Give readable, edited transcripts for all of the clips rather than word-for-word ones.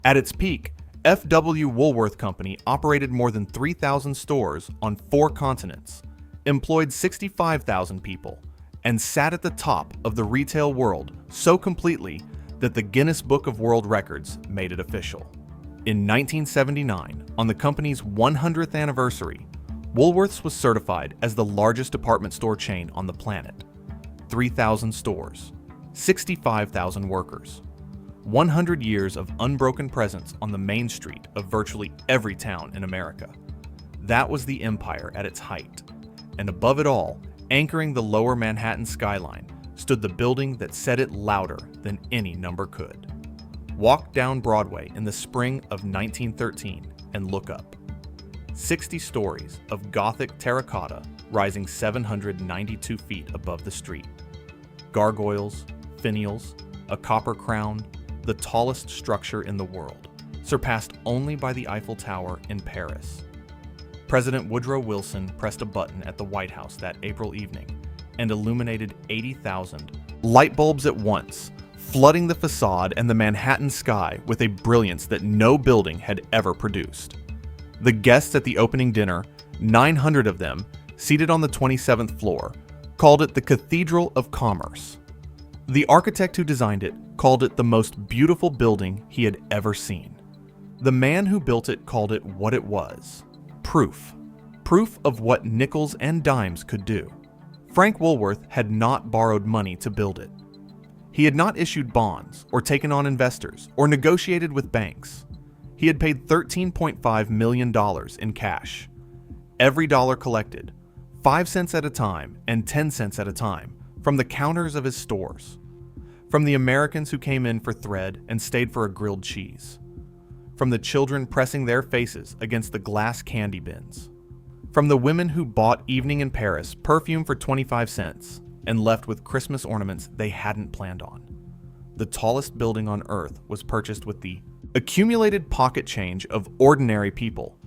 At its peak, F.W. Woolworth Company operated more than 3,000 stores on 4 continents, employed 65,000 people, and sat at the top of the retail world so completely that the Guinness Book of World Records made it official. In 1979, on the company's 100th anniversary, Woolworths was certified as the largest department store chain on the planet. 3,000 stores, 65,000 workers, 100 years of unbroken presence on the main street of virtually every town in America. That was the empire at its height. And above it all, anchoring the lower Manhattan skyline, stood the building that said it louder than any number could. Walk down Broadway in the spring of 1913 and look up. 60 stories of Gothic terracotta rising 792 feet above the street. Gargoyles, finials, a copper crown, the tallest structure in the world, surpassed only by the Eiffel Tower in Paris. President Woodrow Wilson pressed a button at the White House that April evening and illuminated 80,000 light bulbs at once, flooding the facade and the Manhattan sky with a brilliance that no building had ever produced. The guests at the opening dinner, 900 of them, seated on the 27th floor, called it the Cathedral of Commerce. The architect who designed it called it the most beautiful building he had ever seen. The man who built it called it what it was: proof. Proof of what nickels and dimes could do. Frank Woolworth had not borrowed money to build it. He had not issued bonds or taken on investors or negotiated with banks. He had paid $13.5 million in cash. Every dollar collected, 5 cents at a time and 10 cents at a time, from the counters of his stores. From the Americans who came in for thread and stayed for a grilled cheese. From the children pressing their faces against the glass candy bins. From the women who bought evening in Paris perfume for 25 cents and left with Christmas ornaments they hadn't planned on. The tallest building on earth was purchased with the accumulated pocket change of ordinary people,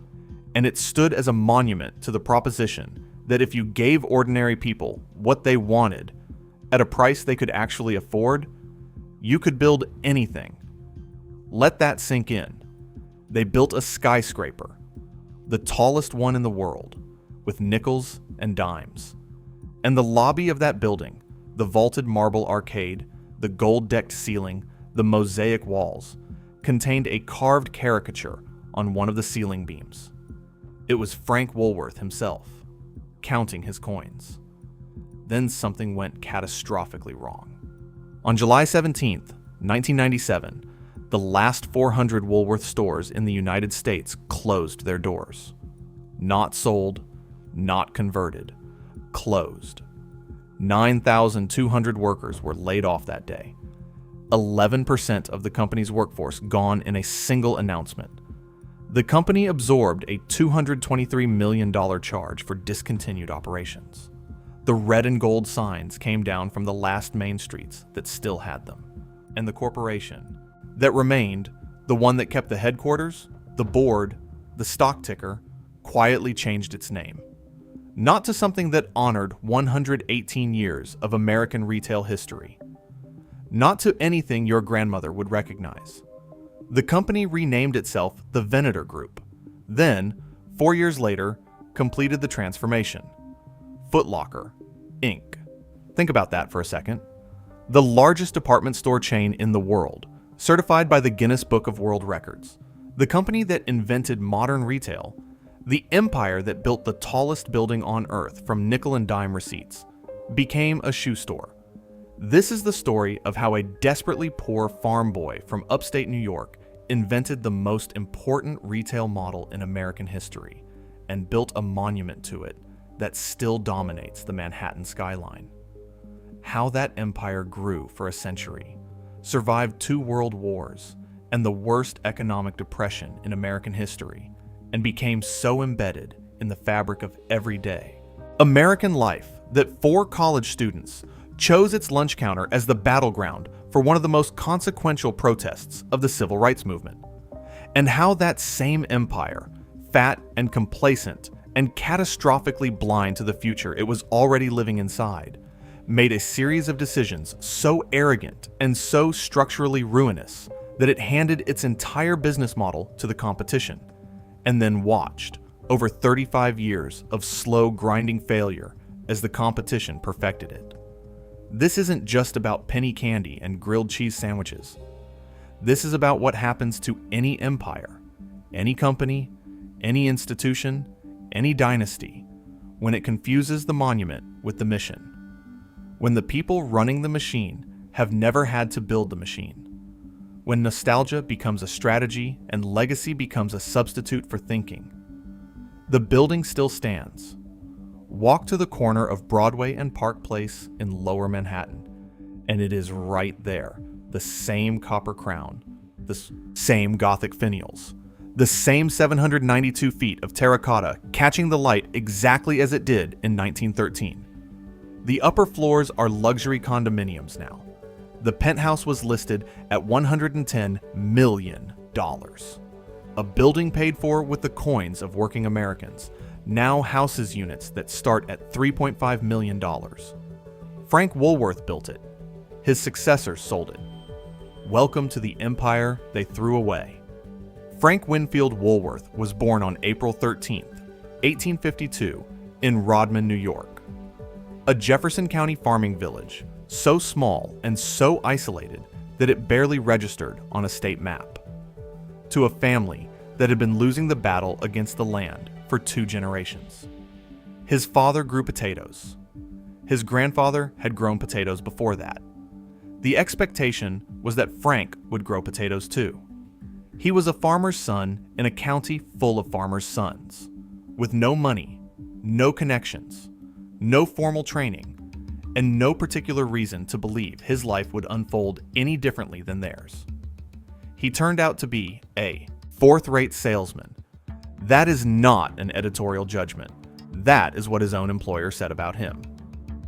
and it stood as a monument to the proposition that if you gave ordinary people what they wanted at a price they could actually afford, you could build anything. Let that sink in. They built a skyscraper, the tallest one in the world, with nickels and dimes. And the lobby of that building, the vaulted marble arcade, the gold-decked ceiling, the mosaic walls, contained a carved caricature on one of the ceiling beams. It was Frank Woolworth himself, counting his coins. Then something went catastrophically wrong. On July 17th, 1997, the last 400 Woolworth stores in the United States closed their doors. Not sold, not converted, closed. 9,200 workers were laid off that day. 11% of the company's workforce gone in a single announcement. The company absorbed a $223 million charge for discontinued operations. The red and gold signs came down from the last main streets that still had them. And the corporation that remained, the one that kept the headquarters, the board, the stock ticker, quietly changed its name. Not to something that honored 118 years of American retail history. Not to anything your grandmother would recognize. The company renamed itself the Venator Group, then, 4 years later, completed the transformation. Foot Locker, Inc. Think about that for a second. The largest department store chain in the world, certified by the Guinness Book of World Records. The company that invented modern retail. The empire that built the tallest building on earth from nickel and dime receipts. Became a shoe store. This is the story of how a desperately poor farm boy from upstate New York invented the most important retail model in American history and built a monument to it that still dominates the Manhattan skyline. How that empire grew for a century, survived 2 world wars and the worst economic depression in American history, and became so embedded in the fabric of everyday American life that 4 college students chose its lunch counter as the battleground for one of the most consequential protests of the civil rights movement. And how that same empire, fat and complacent and catastrophically blind to the future it was already living inside, made a series of decisions so arrogant and so structurally ruinous that it handed its entire business model to the competition, and then watched over 35 years of slow, grinding failure as the competition perfected it. This isn't just about penny candy and grilled cheese sandwiches. This is about what happens to any empire, any company, any institution, any dynasty, when it confuses the monument with the mission. When the people running the machine have never had to build the machine. When nostalgia becomes a strategy and legacy becomes a substitute for thinking. The building still stands. Walk to the corner of Broadway and Park Place in Lower Manhattan, and it is right there. The same copper crown, the same Gothic finials, the same 792 feet of terracotta catching the light exactly as it did in 1913. The upper floors are luxury condominiums now. The penthouse was listed at $110 million. A building paid for with the coins of working Americans now houses units that start at $3.5 million. Frank Woolworth built it. His successors sold it. Welcome to the empire they threw away. Frank Winfield Woolworth was born on April 13, 1852, in Rodman, New York. A Jefferson County farming village, so small and so isolated that it barely registered on a state map. To a family that had been losing the battle against the land for 2 generations. His father grew potatoes. His grandfather had grown potatoes before that. The expectation was that Frank would grow potatoes too. He was a farmer's son in a county full of farmers' sons, with no money, no connections, no formal training, and no particular reason to believe his life would unfold any differently than theirs. He turned out to be a fourth-rate salesman. That is not an editorial judgment. That is what his own employer said about him.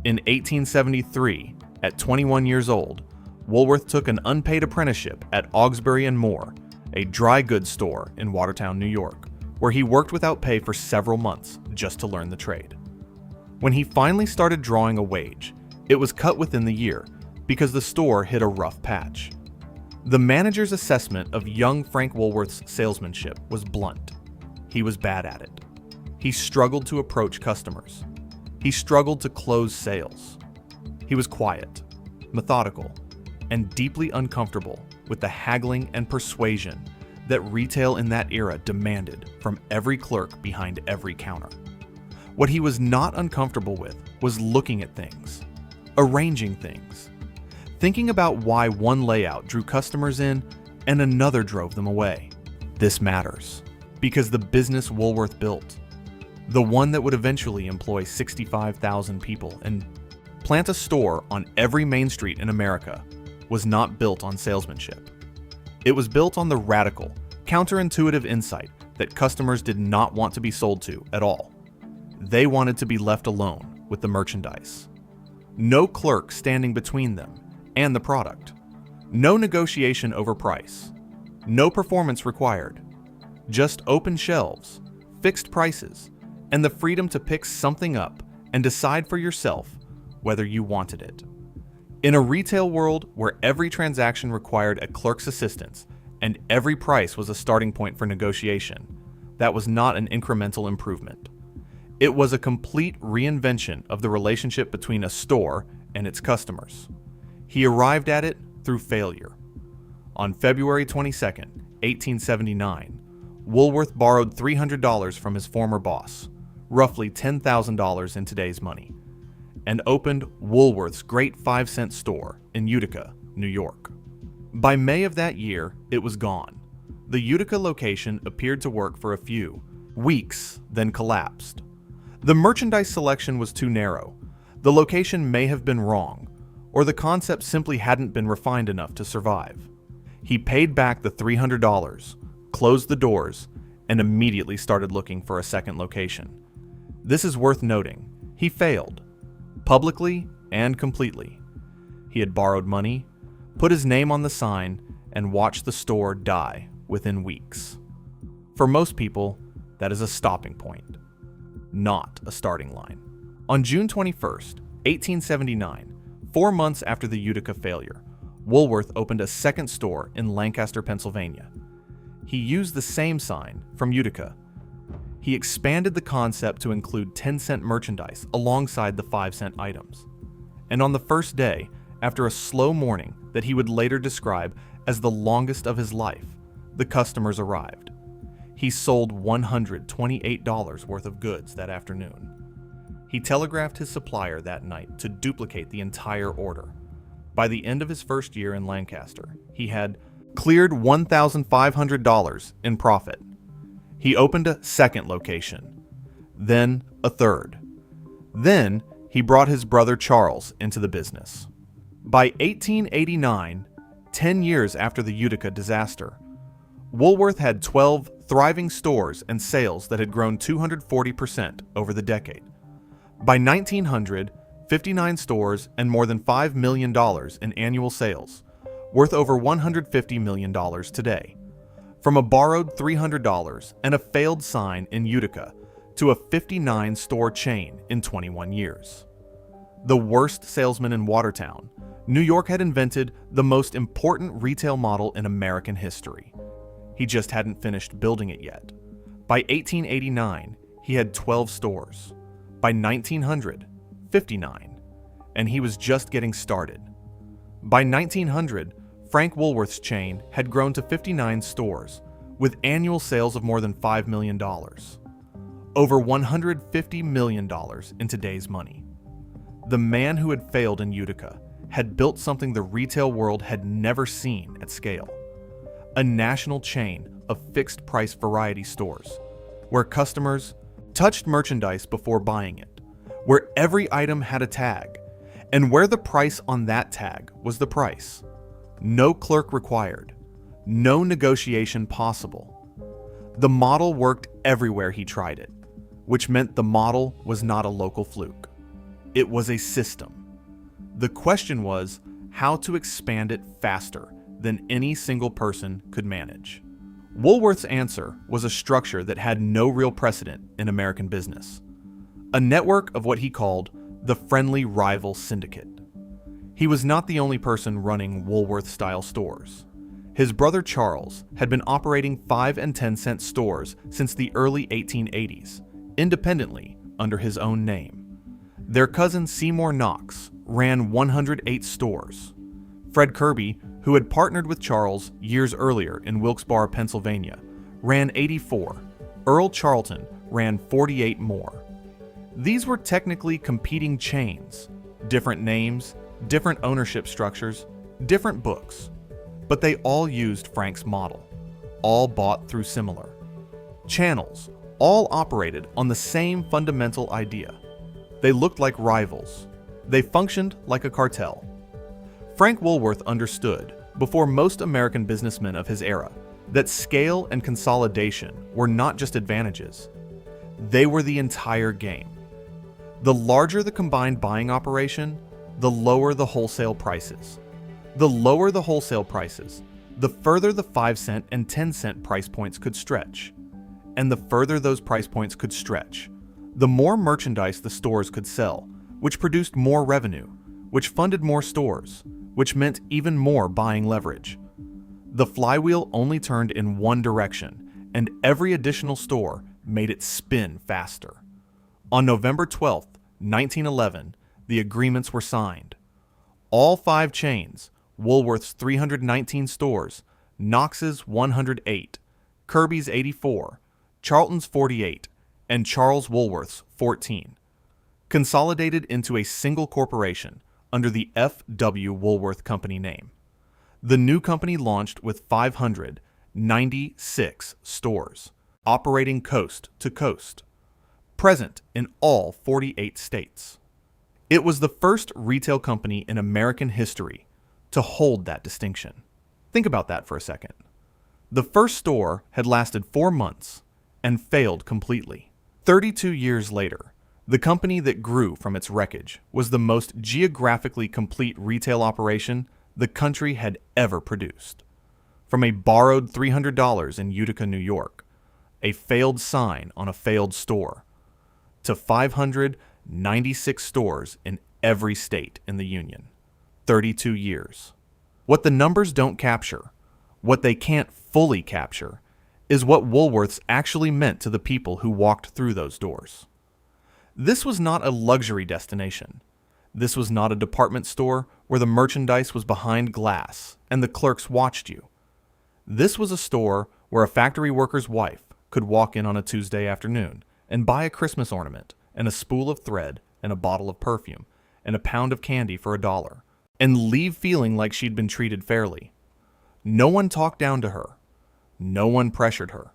In 1873, at 21 years old, Woolworth took an unpaid apprenticeship at Augsbury & Moore, a dry goods store in Watertown, New York, where he worked without pay for several months just to learn the trade. When he finally started drawing a wage, it was cut within the year because the store hit a rough patch. The manager's assessment of young Frank Woolworth's salesmanship was blunt. He was bad at it. He struggled to approach customers. He struggled to close sales. He was quiet, methodical, and deeply uncomfortable with the haggling and persuasion that retail in that era demanded from every clerk behind every counter. What he was not uncomfortable with was looking at things, arranging things, thinking about why one layout drew customers in and another drove them away. This matters because the business Woolworth built, the one that would eventually employ 65,000 people and plant a store on every main street in America, was not built on salesmanship. It was built on the radical, counterintuitive insight that customers did not want to be sold to at all. They wanted to be left alone with the merchandise. No clerk standing between them and the product. No negotiation over price. No performance required. Just open shelves, fixed prices, and the freedom to pick something up and decide for yourself whether you wanted it. In a retail world where every transaction required a clerk's assistance and every price was a starting point for negotiation, that was not an incremental improvement. It was a complete reinvention of the relationship between a store and its customers. He arrived at it through failure. On February 22, 1879, Woolworth borrowed $300 from his former boss, roughly $10,000 in today's money, and opened Woolworth's Great 5-Cent store in Utica, New York. By May of that year, it was gone. The Utica location appeared to work for a few weeks, then collapsed. The merchandise selection was too narrow. The location may have been wrong, or the concept simply hadn't been refined enough to survive. He paid back the $300, closed the doors, and immediately started looking for a second location. This is worth noting. He failed, publicly and completely. He had borrowed money, put his name on the sign, and watched the store die within weeks. For most people, that is a stopping point, not a starting line. On June 21st, 1879, 4 months after the Utica failure, Woolworth opened a second store in Lancaster, Pennsylvania. He used the same sign from Utica. He expanded the concept to include 10-cent merchandise alongside the 5-cent items. And on the first day, after a slow morning that he would later describe as the longest of his life, the customers arrived. He sold $128 worth of goods that afternoon. He telegraphed his supplier that night to duplicate the entire order. By the end of his first year in Lancaster, he had cleared $1,500 in profit. He opened a second location, then a third. Then he brought his brother Charles into the business. By 1889, 10 years after the Utica disaster, Woolworth had 12 thriving stores and sales that had grown 240% over the decade. By 1900, 59 stores and more than $5 million in annual sales, worth over $150 million today. From a borrowed $300 and a failed sign in Utica to a 59-store chain in 21 years. The worst salesman in Watertown, New York had invented the most important retail model in American history. He just hadn't finished building it yet. By 1889, he had 12 stores. By 1900, 59. And he was just getting started. By 1900, Frank Woolworth's chain had grown to 59 stores, with annual sales of more than $5 million. Over $150 million in today's money. The man who had failed in Utica had built something the retail world had never seen at scale. A national chain of fixed-price variety stores, where customers touched merchandise before buying it, where every item had a tag, and where the price on that tag was the price. No clerk required, no negotiation possible. The model worked everywhere he tried it, which meant the model was not a local fluke. It was a system. The question was how to expand it faster than any single person could manage. Woolworth's answer was a structure that had no real precedent in American business. A network of what he called the friendly rival syndicate. He was not the only person running Woolworth-style stores. His brother Charles had been operating 5 and 10-cent stores since the early 1880s, independently under his own name. Their cousin Seymour Knox ran 108 stores. Fred Kirby, who had partnered with Charles years earlier in Wilkes-Barre, Pennsylvania, ran 84. Earl Charlton ran 48 more. These were technically competing chains, different names, different ownership structures, different books, but they all used Frank's model, all bought through similar channels, all operated on the same fundamental idea. They looked like rivals. They functioned like a cartel. Frank Woolworth understood, before most American businessmen of his era, that scale and consolidation were not just advantages. They were the entire game. The larger the combined buying operation, the lower the wholesale prices. The lower the wholesale prices, the further the 5-cent and 10-cent price points could stretch. And the further those price points could stretch, the more merchandise the stores could sell, which produced more revenue, which funded more stores, which meant even more buying leverage. The flywheel only turned in one direction, and every additional store made it spin faster. On November 12, 1911, the agreements were signed. All 5 chains, Woolworth's 319 stores, Knox's 108, Kirby's 84, Charlton's 48, and Charles Woolworth's 14, consolidated into a single corporation under the F.W. Woolworth Company name. The new company launched with 596 stores, operating coast to coast, present in all 48 states. It was the first retail company in American history to hold that distinction. Think about that for a second. The first store had lasted 4 months and failed completely. 32 years later, the company that grew from its wreckage was the most geographically complete retail operation the country had ever produced. From a borrowed $300 in Utica, New York, a failed sign on a failed store, to 596 stores in every state in the Union. 32 years. What the numbers don't capture, what they can't fully capture, is what Woolworths actually meant to the people who walked through those doors. This was not a luxury destination. This was not a department store where the merchandise was behind glass and the clerks watched you. This was a store where a factory worker's wife could walk in on a Tuesday afternoon and buy a Christmas ornament and a spool of thread and a bottle of perfume and a pound of candy for $1 and leave feeling like she'd been treated fairly. No one talked down to her. No one pressured her.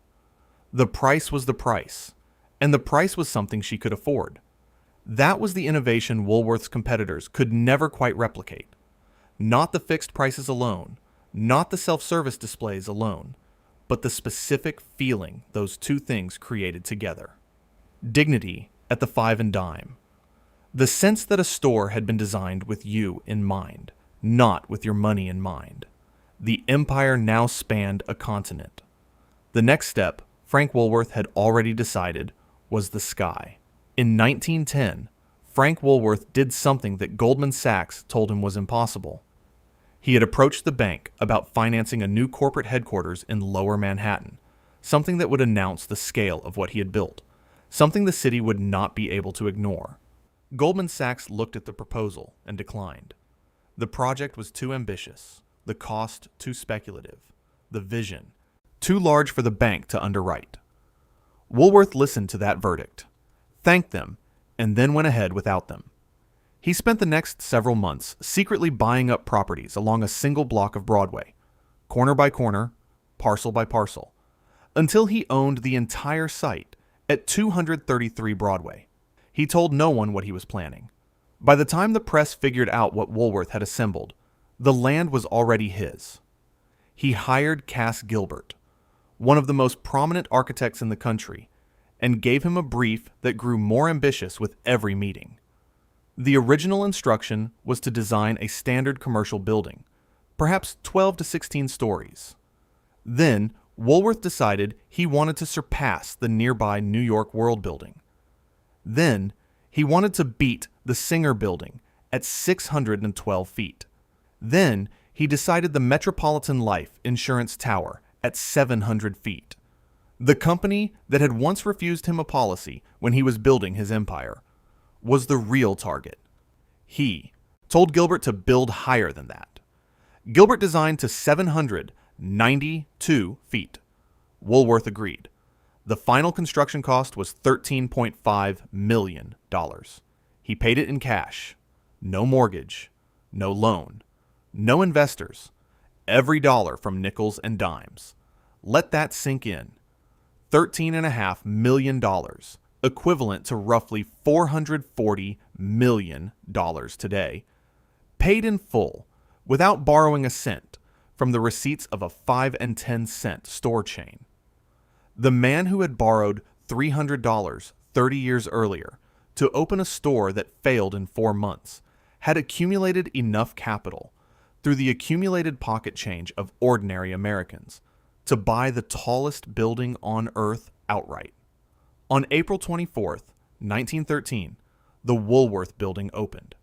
The price was the price, and the price was something she could afford. That was the innovation Woolworth's competitors could never quite replicate. Not the fixed prices alone, not the self-service displays alone, but the specific feeling those two things created together. Dignity at the 5 and dime. The sense that a store had been designed with you in mind, not with your money in mind. The empire now spanned a continent. The next step, Frank Woolworth had already decided, was the sky. In 1910, Frank Woolworth did something that Goldman Sachs told him was impossible. He had approached the bank about financing a new corporate headquarters in Lower Manhattan, something that would announce the scale of what he had built, something the city would not be able to ignore. Goldman Sachs looked at the proposal and declined. The project was too ambitious, the cost too speculative, the vision too large for the bank to underwrite. Woolworth listened to that verdict, thanked them, and then went ahead without them. He spent the next several months secretly buying up properties along a single block of Broadway, corner by corner, parcel by parcel, until he owned the entire site at 233 Broadway. He told no one what he was planning. By the time the press figured out what Woolworth had assembled, the land was already his. He hired Cass Gilbert, one of the most prominent architects in the country, and gave him a brief that grew more ambitious with every meeting. The original instruction was to design a standard commercial building, perhaps 12 to 16 stories. Then, Woolworth decided he wanted to surpass the nearby New York World Building. Then, he wanted to beat the Singer Building at 612 feet. Then, he decided the Metropolitan Life Insurance Tower at 700 feet. The company that had once refused him a policy when he was building his empire was the real target. He told Gilbert to build higher than that. Gilbert designed to 792 feet. Woolworth agreed. The final construction cost was $13.5 million. He paid it in cash. No mortgage, no loan, no investors. Every dollar from nickels and dimes. Let that sink in. $13.5 million, equivalent to roughly $440 million today, paid in full, without borrowing a cent, from the receipts of a 5 and 10 cent store chain. The man who had borrowed $300 30 years earlier to open a store that failed in 4 months had accumulated enough capital through the accumulated pocket change of ordinary Americans to buy the tallest building on Earth outright. On April 24th, 1913, the Woolworth Building opened.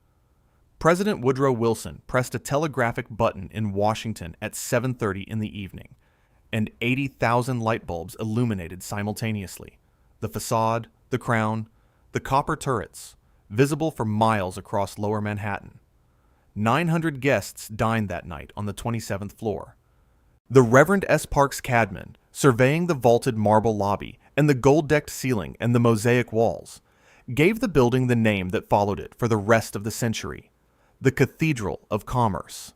President Woodrow Wilson pressed a telegraphic button in Washington at 7:30 in the evening, and 80,000 light bulbs illuminated simultaneously the facade, the crown, the copper turrets, visible for miles across Lower Manhattan. 900 guests dined that night on the 27th floor. The Reverend S. Parks Cadman, surveying the vaulted marble lobby and the gold-decked ceiling and the mosaic walls, gave the building the name that followed it for the rest of the century, the Cathedral of Commerce.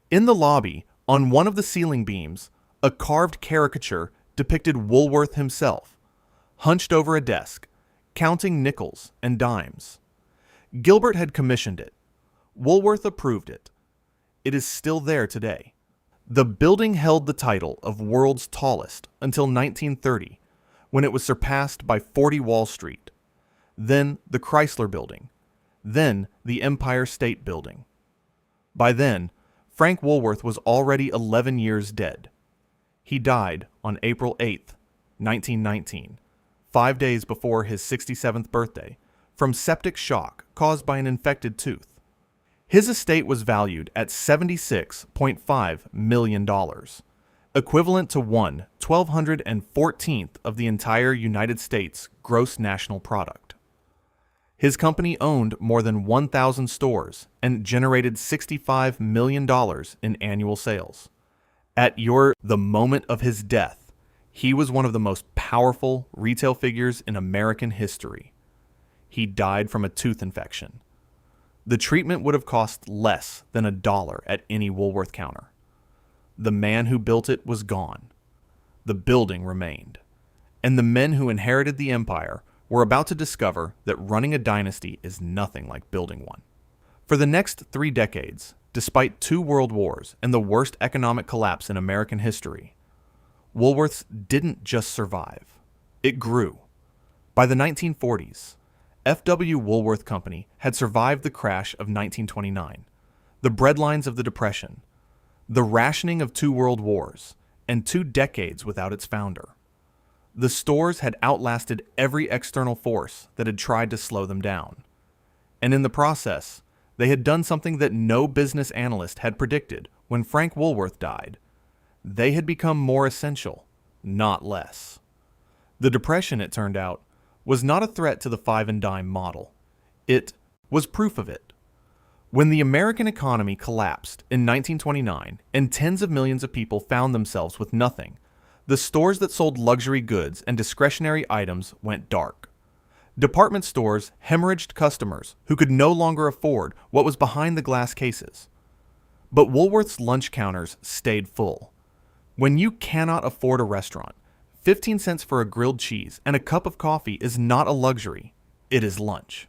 In the lobby, on one of the ceiling beams, a carved caricature depicted Woolworth himself, hunched over a desk, counting nickels and dimes. Gilbert had commissioned it. Woolworth approved it. It is still there today. The building held the title of world's tallest until 1930, when it was surpassed by 40 Wall Street, then the Chrysler Building, then the Empire State Building. By then, Frank Woolworth was already 11 years dead. He died on April 8, 1919, 5 days before his 67th birthday, from septic shock caused by an infected tooth. His estate was valued at $76.5 million, equivalent to 1/1214th of the entire United States gross national product. His company owned more than 1,000 stores and generated $65 million in annual sales. At the moment of his death, he was one of the most powerful retail figures in American history. He died from a tooth infection. The treatment would have cost less than $1 at any Woolworth counter. The man who built it was gone. The building remained. And the men who inherited the empire were about to discover that running a dynasty is nothing like building one. For the next 3 decades, despite 2 world wars and the worst economic collapse in American history, Woolworths didn't just survive. It grew. By the 1940s, F.W. Woolworth Company had survived the crash of 1929, the breadlines of the Depression, the rationing of 2 world wars, and 2 decades without its founder. The stores had outlasted every external force that had tried to slow them down. And in the process, they had done something that no business analyst had predicted when Frank Woolworth died. They had become more essential, not less. The Depression, it turned out, was not a threat to the 5 and dime model. It was proof of it. When the American economy collapsed in 1929 and tens of millions of people found themselves with nothing, the stores that sold luxury goods and discretionary items went dark. Department stores hemorrhaged customers who could no longer afford what was behind the glass cases. But Woolworth's lunch counters stayed full. When you cannot afford a restaurant, 15 cents for a grilled cheese and a cup of coffee is not a luxury, it is lunch.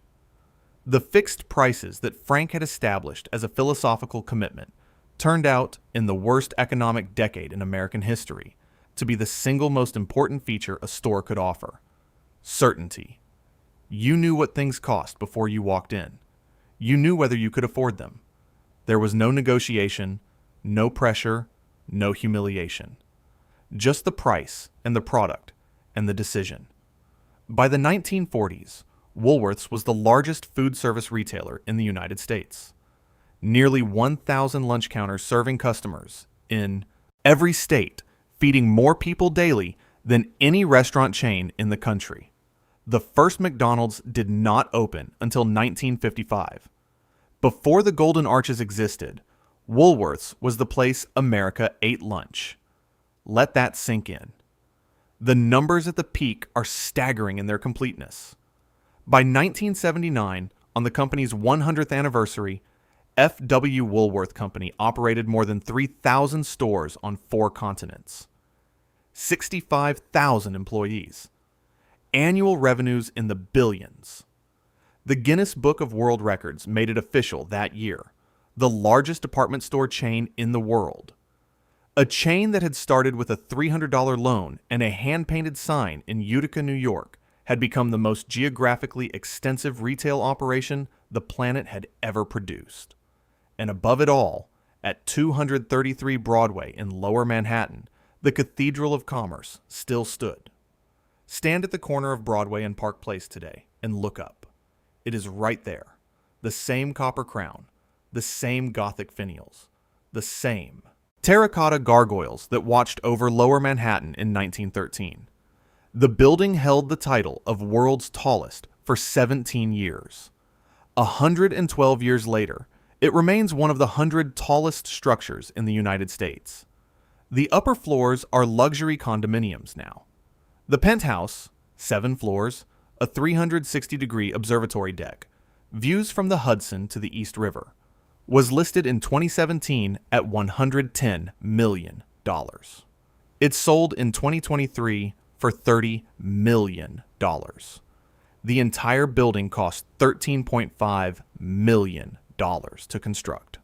The fixed prices that Frank had established as a philosophical commitment turned out, in the worst economic decade in American history, to be the single most important feature a store could offer: certainty. You knew what things cost before you walked in. You knew whether you could afford them. There was no negotiation, no pressure, no humiliation. Just the price and the product and the decision. By the 1940s, Woolworths was the largest food service retailer in the United States. Nearly 1,000 lunch counters serving customers in every state, feeding more people daily than any restaurant chain in the country. The first McDonald's did not open until 1955. Before the Golden Arches existed, Woolworths was the place America ate lunch. Let that sink in. The numbers at the peak are staggering in their completeness. By 1979, on the company's 100th anniversary, F.W. Woolworth Company operated more than 3,000 stores on 4 continents. 65,000 employees. Annual revenues in the billions. The Guinness Book of World Records made it official that year, the largest department store chain in the world. A chain that had started with a $300 loan and a hand-painted sign in Utica, New York, had become the most geographically extensive retail operation the planet had ever produced. And above it all, at 233 Broadway in Lower Manhattan, the Cathedral of Commerce still stood. Stand at the corner of Broadway and Park Place today and look up. It is right there. The same copper crown, the same Gothic finials, the same terracotta gargoyles that watched over Lower Manhattan in 1913. The building held the title of world's tallest for 17 years. 112 years later, it remains one of the 100 tallest structures in the United States. The upper floors are luxury condominiums now. The penthouse, 7 floors, a 360-degree observatory deck, views from the Hudson to the East River, was listed in 2017 at $110 million. It sold in 2023 for $30 million. The entire building cost $13.5 million to construct.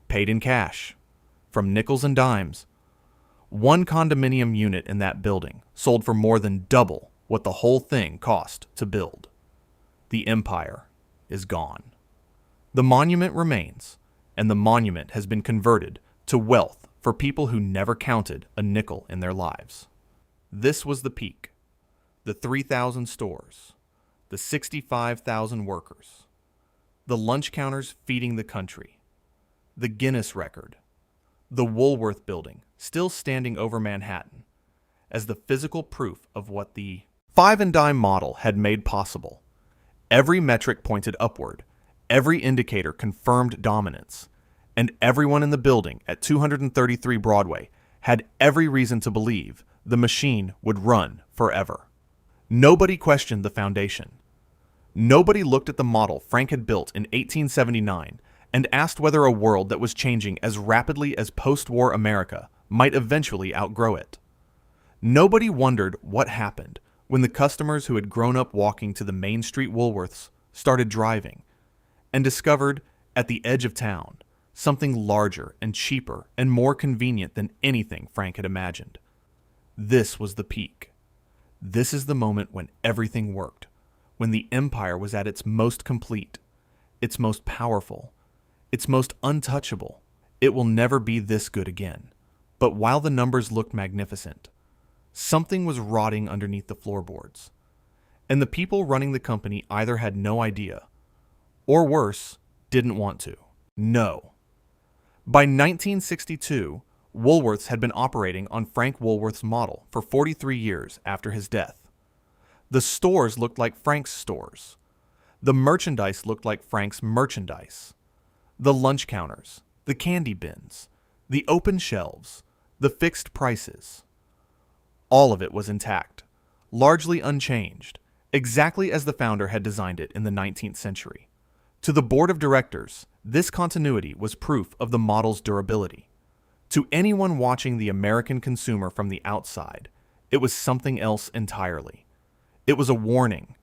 Paid in cash, from nickels and dimes. One condominium unit in that building sold for more than double what the whole thing cost to build. The empire is gone. The monument remains, and the monument has been converted to wealth for people who never counted a nickel in their lives. This was the peak. The 3,000 stores. The 65,000 workers. the lunch counters feeding the country, the Guinness record, the Woolworth Building still standing over Manhattan as the physical proof of what the five and dime model had made possible. Every metric pointed upward, every indicator confirmed dominance, and everyone in the building at 233 Broadway had every reason to believe the machine would run forever. Nobody questioned the foundation. Nobody looked at the model Frank had built in 1879 and asked whether a world that was changing as rapidly as post-war America might eventually outgrow it. Nobody wondered what happened when the customers who had grown up walking to the Main Street Woolworths started driving and discovered, at the edge of town, something larger and cheaper and more convenient than anything Frank had imagined. This was the peak. This is the moment when everything worked, when the empire was at its most complete, its most powerful, its most untouchable. It will never be this good again. But while the numbers looked magnificent, something was rotting underneath the floorboards, and the people running the company either had no idea, or worse, didn't want to. No. By 1962, Woolworths had been operating on Frank Woolworth's model for 43 years after his death. The stores looked like Frank's stores. The merchandise looked like Frank's merchandise. The lunch counters, the candy bins, the open shelves, the fixed prices. All of it was intact, largely unchanged, exactly as the founder had designed it in the 19th century. To the board of directors, this continuity was proof of the model's durability. To anyone watching the American consumer from the outside, it was something else entirely. It was a warning,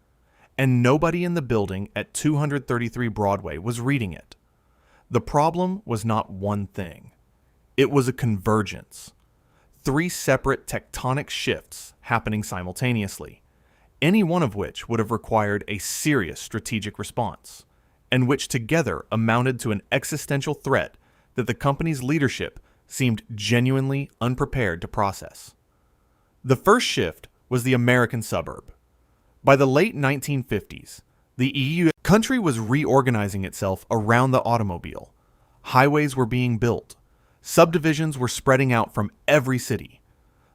and nobody in the building at 233 Broadway was reading it. The problem was not one thing. It was a convergence. 3 separate tectonic shifts happening simultaneously, any one of which would have required a serious strategic response, and which together amounted to an existential threat that the company's leadership seemed genuinely unprepared to process. The first shift was the American suburb. By the late 1950s, the EU country was reorganizing itself around the automobile. Highways were being built. Subdivisions were spreading out from every city.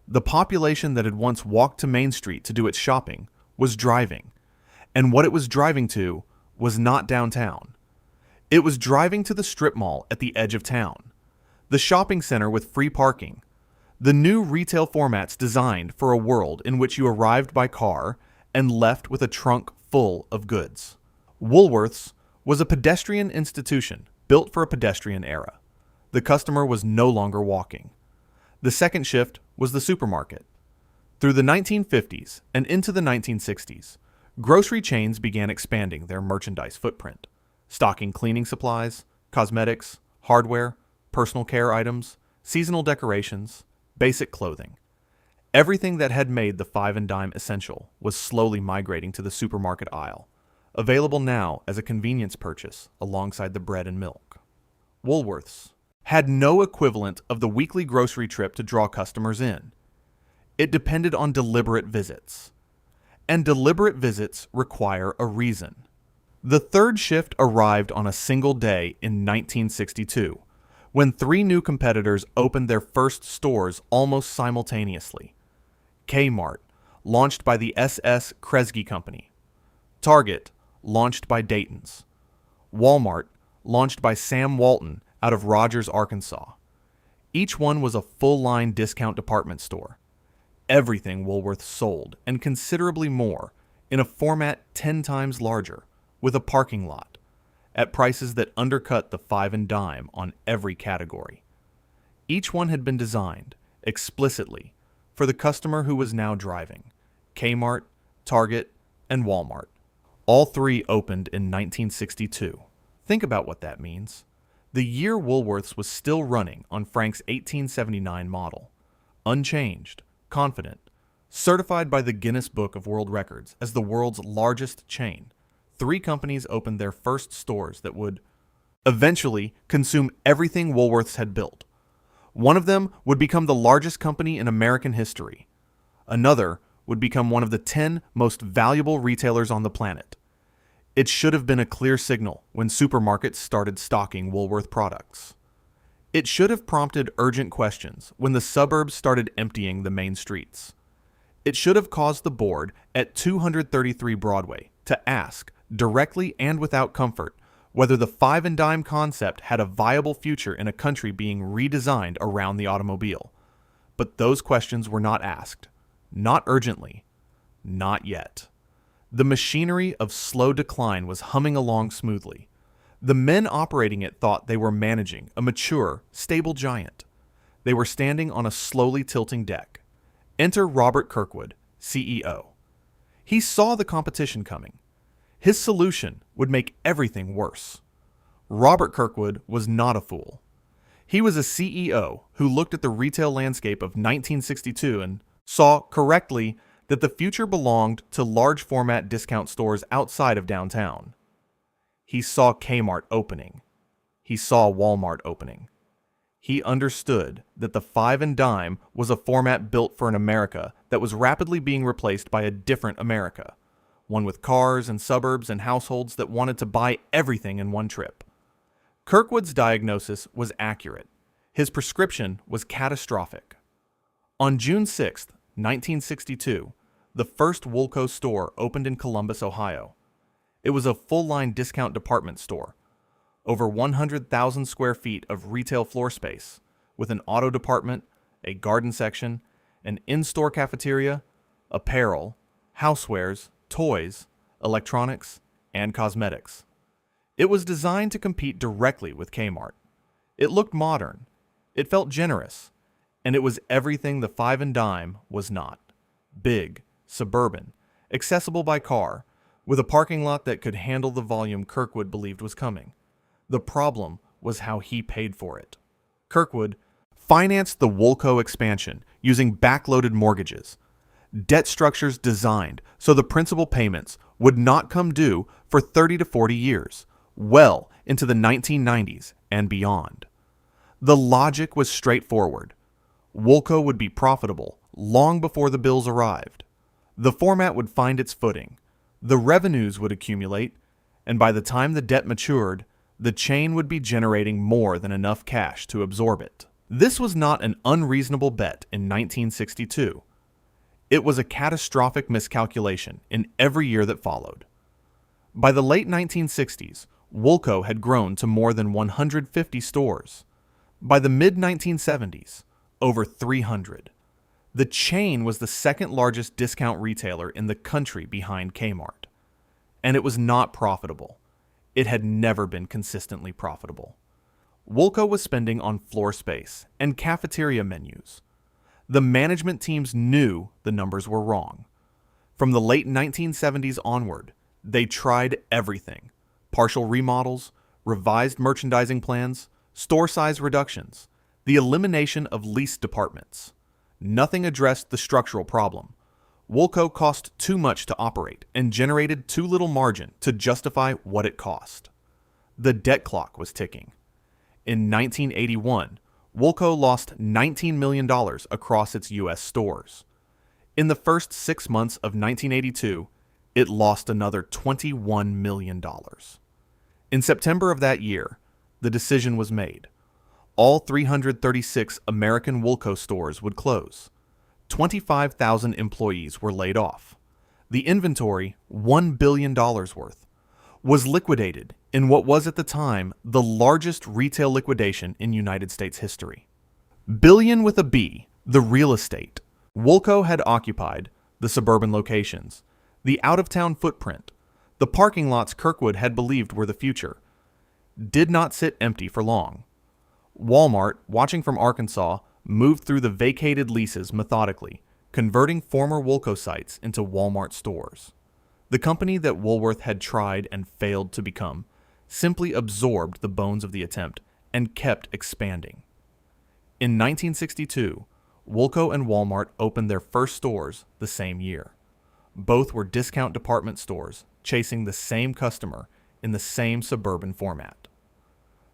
The population that had once walked to Main Street to do its shopping was driving, and what it was driving to was not downtown. It was driving to the strip mall at the edge of town, the shopping center with free parking, the new retail formats designed for a world in which you arrived by car and left with a trunk full of goods. Woolworths was a pedestrian institution built for a pedestrian era. The customer was no longer walking. The second shift was the supermarket. Through the 1950s and into the 1960s, grocery chains began expanding their merchandise footprint, stocking cleaning supplies, cosmetics, hardware, personal care items, seasonal decorations, basic clothing. Everything that had made the five and dime essential was slowly migrating to the supermarket aisle, available now as a convenience purchase alongside the bread and milk. Woolworths had no equivalent of the weekly grocery trip to draw customers in. It depended on deliberate visits. And deliberate visits require a reason. The third shift arrived on a single day in 1962, when 3 new competitors opened their first stores almost simultaneously. Kmart, launched by the S.S. Kresge Company. Target, launched by Dayton's. Walmart, launched by Sam Walton out of Rogers, Arkansas. Each one was a full-line discount department store. Everything Woolworth sold, and considerably more, in a format 10 times larger, with a parking lot, at prices that undercut the five and dime on every category. Each one had been designed, explicitly, for the customer who was now driving: Kmart, Target, and Walmart. All 3 opened in 1962. Think about what that means. The year Woolworths was still running on Frank's 1879 model, unchanged, confident, certified by the Guinness Book of World Records as the world's largest chain. 3 companies opened their first stores that would eventually consume everything Woolworths had built. One of them would become the largest company in American history. Another would become one of the 10 most valuable retailers on the planet. It should have been a clear signal when supermarkets started stocking Woolworth products. It should have prompted urgent questions when the suburbs started emptying the main streets. It should have caused the board at 233 Broadway to ask, directly and without comfort, whether the five and dime concept had a viable future in a country being redesigned around the automobile. But those questions were not asked. Not urgently. Not yet. The machinery of slow decline was humming along smoothly. The men operating it thought they were managing a mature, stable giant. They were standing on a slowly tilting deck. Enter Robert Kirkwood, CEO. He saw the competition coming. His solution would make everything worse. Robert Kirkwood was not a fool. He was a CEO who looked at the retail landscape of 1962 and saw correctly that the future belonged to large format discount stores outside of downtown. He saw Kmart opening. He saw Walmart opening. He understood that the five and dime was a format built for an America that was rapidly being replaced by a different America, one with cars and suburbs and households that wanted to buy everything in one trip. Kirkwood's diagnosis was accurate. His prescription was catastrophic. On June 6, 1962, the first Woolco store opened in Columbus, Ohio. It was a full-line discount department store, over 100,000 square feet of retail floor space, with an auto department, a garden section, an in-store cafeteria, apparel, housewares, toys, electronics, and cosmetics. It was designed to compete directly with Kmart. It looked modern, it felt generous, and it was everything the five and dime was not. Big, suburban, accessible by car, with a parking lot that could handle the volume Kirkwood believed was coming. The problem was how he paid for it. Kirkwood financed the Woolco expansion using backloaded mortgages, debt structures designed so the principal payments would not come due for 30 to 40 years, well into the 1990s and beyond. The logic was straightforward. Woolco would be profitable long before the bills arrived. The format would find its footing, the revenues would accumulate, and by the time the debt matured, the chain would be generating more than enough cash to absorb it. This was not an unreasonable bet in 1962. It was a catastrophic miscalculation in every year that followed. By the late 1960s, Woolco had grown to more than 150 stores. By the mid-1970s, over 300. The chain was the second largest discount retailer in the country behind Kmart. And it was not profitable. It had never been consistently profitable. Woolco was spending on floor space and cafeteria menus. The management teams knew the numbers were wrong. From the late 1970s onward, they tried everything. Partial remodels, revised merchandising plans, store size reductions, the elimination of leased departments. Nothing addressed the structural problem. Woolco cost too much to operate and generated too little margin to justify what it cost. The debt clock was ticking. In 1981, Woolco lost $19 million across its U.S. stores. In the first 6 months of 1982, it lost another $21 million. In September of that year, the decision was made. All 336 American Woolco stores would close. 25,000 employees were laid off. The inventory, $1 billion worth, was liquidated in what was at the time the largest retail liquidation in United States history. Billion with a B, the real estate. Woolco had occupied the suburban locations, the out-of-town footprint, the parking lots Kirkwood had believed were the future, did not sit empty for long. Walmart, watching from Arkansas, moved through the vacated leases methodically, converting former Woolco sites into Walmart stores. The company that Woolworth had tried and failed to become simply absorbed the bones of the attempt and kept expanding. In 1962, Woolco and Walmart opened their first stores the same year. Both were discount department stores chasing the same customer in the same suburban format.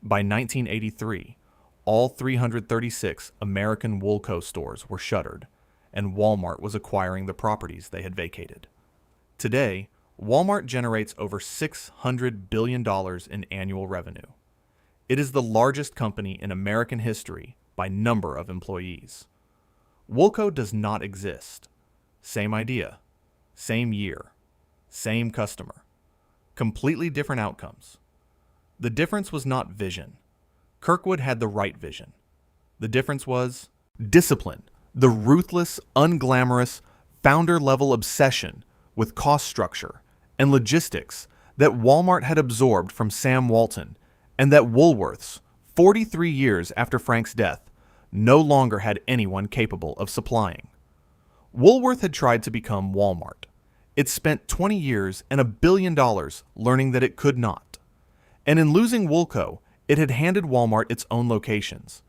By 1983, all 336 American Woolco stores were shuttered, and Walmart was acquiring the properties they had vacated. Today, Walmart generates over $600 billion in annual revenue. It is the largest company in American history by number of employees. Woolco does not exist. Same idea, same year, same customer. Completely different outcomes. The difference was not vision. Kirkwood had the right vision. The difference was discipline, the ruthless, unglamorous, founder-level obsession with cost structure and logistics that Walmart had absorbed from Sam Walton, and that Woolworths, 43 years after Frank's death, no longer had anyone capable of supplying. Woolworth had tried to become Walmart. It spent 20 years and $1 billion learning that it could not. And in losing Woolco, it had handed Walmart its own locations,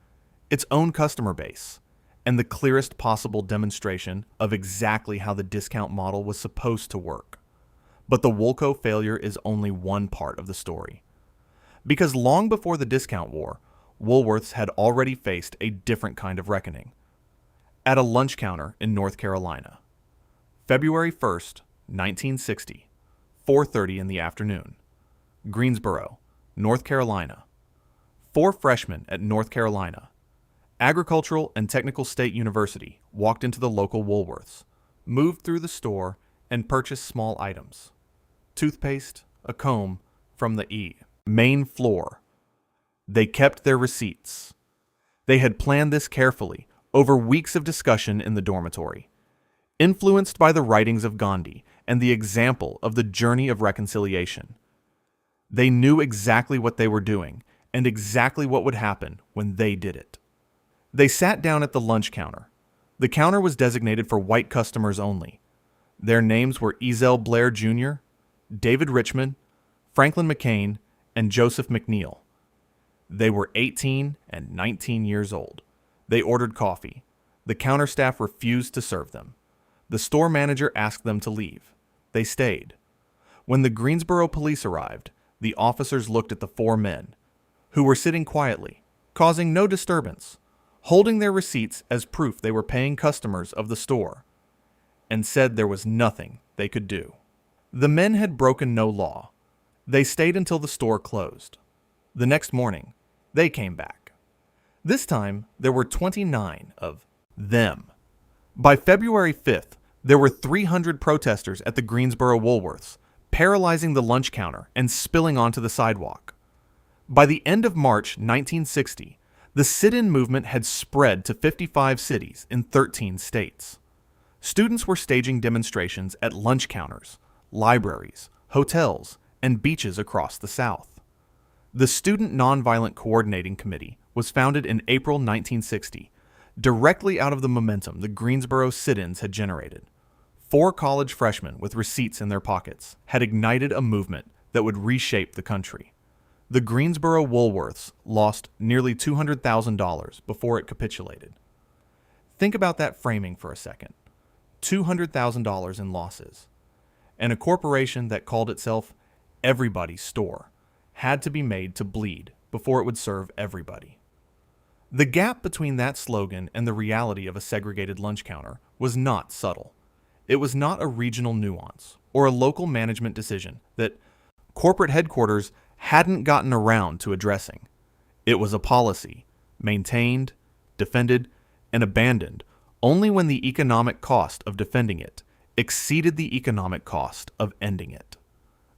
its own customer base, and the clearest possible demonstration of exactly how the discount model was supposed to work. But the Woolco failure is only one part of the story. Because long before the discount war, Woolworths had already faced a different kind of reckoning. At a lunch counter in North Carolina. February 1st, 1960, 4:30 in the afternoon. Greensboro, North Carolina. 4 freshmen at North Carolina Agricultural and Technical State University walked into the local Woolworths, moved through the store, and purchased small items. Toothpaste, a comb, from the main floor. They kept their receipts. They had planned this carefully, over weeks of discussion in the dormitory. Influenced by the writings of Gandhi and the example of the journey of reconciliation. They knew exactly what they were doing and exactly what would happen when they did it. They sat down at the lunch counter. The counter was designated for white customers only. Their names were Ezell Blair Jr., David Richmond, Franklin McCain, and Joseph McNeil. They were 18 and 19 years old. They ordered coffee. The counter staff refused to serve them. The store manager asked them to leave. They stayed. When the Greensboro police arrived, the officers looked at the 4 men, who were sitting quietly, causing no disturbance, holding their receipts as proof they were paying customers of the store, and said there was nothing they could do. The men had broken no law. They stayed until the store closed. The next morning, they came back. This time, there were 29 of them. By February 5th, there were 300 protesters at the Greensboro Woolworths, paralyzing the lunch counter and spilling onto the sidewalk. By the end of March 1960, the sit-in movement had spread to 55 cities in 13 states. Students were staging demonstrations at lunch counters, libraries, hotels, and beaches across the South. The Student Nonviolent Coordinating Committee was founded in April 1960, directly out of the momentum the Greensboro sit-ins had generated. 4 college freshmen with receipts in their pockets had ignited a movement that would reshape the country. The Greensboro Woolworths lost nearly $200,000 before it capitulated. Think about that framing for a second. $200,000 in losses. And a corporation that called itself Everybody's Store had to be made to bleed before it would serve everybody. The gap between that slogan and the reality of a segregated lunch counter was not subtle. It was not a regional nuance or a local management decision that corporate headquarters hadn't gotten around to addressing. It was a policy, maintained, defended, and abandoned only when the economic cost of defending it exceeded the economic cost of ending it.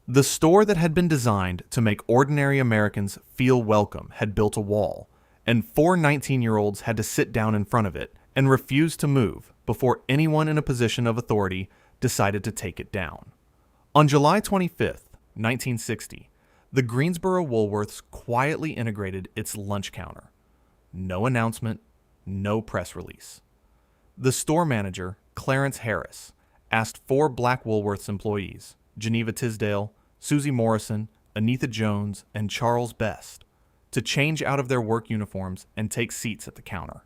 The store that had been designed to make ordinary Americans feel welcome had built a wall, and 4 19-year-olds had to sit down in front of it and refuse to move before anyone in a position of authority decided to take it down. On July 25th, 1960, the Greensboro Woolworths quietly integrated its lunch counter. No announcement, no press release. The store manager, Clarence Harris, asked 4 black Woolworths employees, Geneva Tisdale, Susie Morrison, Anitha Jones, and Charles Best, to change out of their work uniforms and take seats at the counter.